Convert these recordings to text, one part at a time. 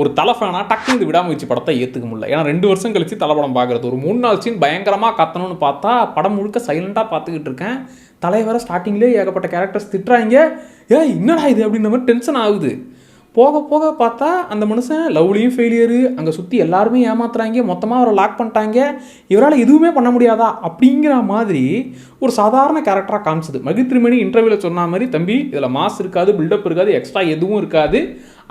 ஒரு தலை ஃபேனா டக்குனு இது விடாமுயற்சி படத்தை ஏற்றுக்க முடியல. ஏன்னா 2 வருஷம் கழிச்சு தலை படம் பார்க்குறது. ஒரு 3-4 சீன் பயங்கரமாக கத்தணும்னு பார்த்தா படம் முழுக்க சைலண்டாக பார்த்துக்கிட்டு இருக்கேன். தலைவரை ஸ்டார்டிங்லேயே ஏகப்பட்ட கேரக்டர்ஸ் திட்டுறாங்க. என்னடா இது அப்படின்ற மாதிரி டென்ஷன் ஆகுது. போக போக பார்த்தா அந்த மனுஷன் லவ்லையும் ஃபெயிலியரு, அங்கே சுற்றி எல்லாருமே ஏமாத்துறாங்க, மொத்தமாக அவரை லாக் பண்ணிட்டாங்க, இவரால் எதுவுமே பண்ண முடியாதா அப்படிங்கிற மாதிரி ஒரு சாதாரண கேரக்டராக காமிச்சது. மகிழ் திருமணி இன்டர்வியூவில் சொன்ன மாதிரி, தம்பி இதில் மாஸ் இருக்காது, பில்டப் இருக்காது, எக்ஸ்ட்ரா எதுவும் இருக்காது,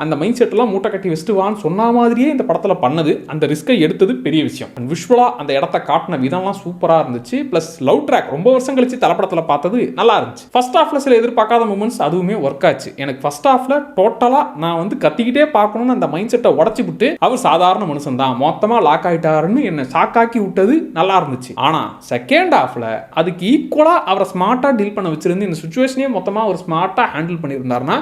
அந்த மைண்ட் செட்டெல்லாம் மூட்டை கட்டி வச்சுட்டு வான்னு சொன்ன மாதிரியே இந்த படத்தில் பண்ணது, அந்த ரிஸ்க்கை எடுத்தது பெரிய விஷயம். அண்ட் விஷுவலாக அந்த இடத்த காட்டின விதம்லாம் சூப்பராக இருந்துச்சு. ப்ளஸ் லவ் ட்ராக் ரொம்ப வருஷம் கழிச்சு தலைப்படத்தில் பார்த்தது நல்லா இருந்துச்சு. ஃபர்ஸ்ட் ஹாஃபில் சில எதிர்பார்க்காத மூமெண்ட்ஸ் அதுவுமே ஒர்க் ஆச்சு. எனக்கு ஃபர்ஸ்ட் ஹாஃபில் டோட்டலாக நான் வந்து கத்திக்கிட்டே பார்க்கணும்னு அந்த மைண்ட் செட்டை உடச்சி விட்டு அவர் சாதாரண மனுஷன் தான் மொத்தமாக லாக் ஆகிட்டாருன்னு என்னை ஷாக்காக்கி விட்டது நல்லா இருந்துச்சு. ஆனால் செகண்ட் ஹாஃபில் அதுக்கு ஈக்குவலாக அவரை ஸ்மார்ட்டாக டீல் பண்ண வச்சிருந்து இந்த சுச்சுவேஷனே மொத்தமாக ஒரு ஸ்மார்ட்டாக ஹேண்டில் பண்ணியிருந்தாருன்னா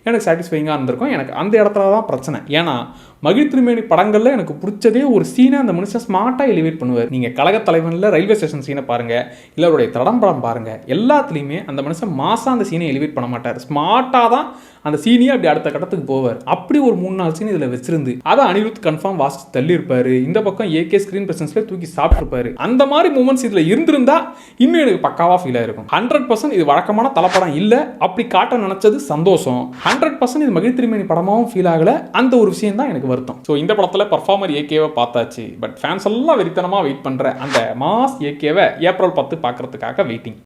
எனக்கு சாட்டிஸ்ஃபைங்காக இருந்திருக்கும். எனக்கு அந்த இடத்துல தான் பிரச்சனை. ஏன்னா மகிழ் திருமேனி படங்களில் எனக்கு பிடிச்சதே ஒரு சீனை அந்த மனுஷன் ஸ்மார்ட்டாக எலிவேட் பண்ணுவார். நீங்கள் கழகத் தலைவனில் ரயில்வே ஸ்டேஷன் சீனை பாருங்கள், இல்லை அவருடைய தடம் படம் பாருங்கள், எல்லாத்துலேயுமே அந்த மனுஷன் மாசாக அந்த சீனை எலிவேட் பண்ண மாட்டார். ஸ்மார்ட்டாக தான் அந்த சீனியை அப்படி அடுத்த கட்டத்துக்கு போவார். அப்படி ஒரு 3-4 சீன் இதில் வச்சிருந்து அதை அனிருத் கன்ஃபார்ம் வாசிச்சு தள்ளியிருப்பார். இந்த பக்கம் ஏகே ஸ்க்ரீன் பிரசன்ஸ்லேயே தூக்கி சாப்பிட்ருப்பாரு. அந்த மாதிரி மூமெண்ட்ஸ் இதில் இருந்திருந்தா இன்னும் எனக்கு பக்காவாக ஃபீல் ஆயிருக்கும். 100% இது வழக்கமான தலைப்படம் இல்லை, அப்படி காட்ட நினச்சது சந்தோஷம். 100% இது மகிழ் திருமேனி படமாகவும் ஃபீல் ஆகலை. அந்த ஒரு விஷயம் தான் எனக்கு வருத்தம். ஸோ இந்த படத்தில் பர்ஃபார்மர் ஏகேவை பார்த்தாச்சு. பட் ஃபேன்ஸ் எல்லாம் வெறித்தனமாக வெயிட் பண்ணுற அந்த மாஸ் ஏகேவை ஏப்ரல் 10 பார்க்கறதுக்காக வெயிட்டிங்.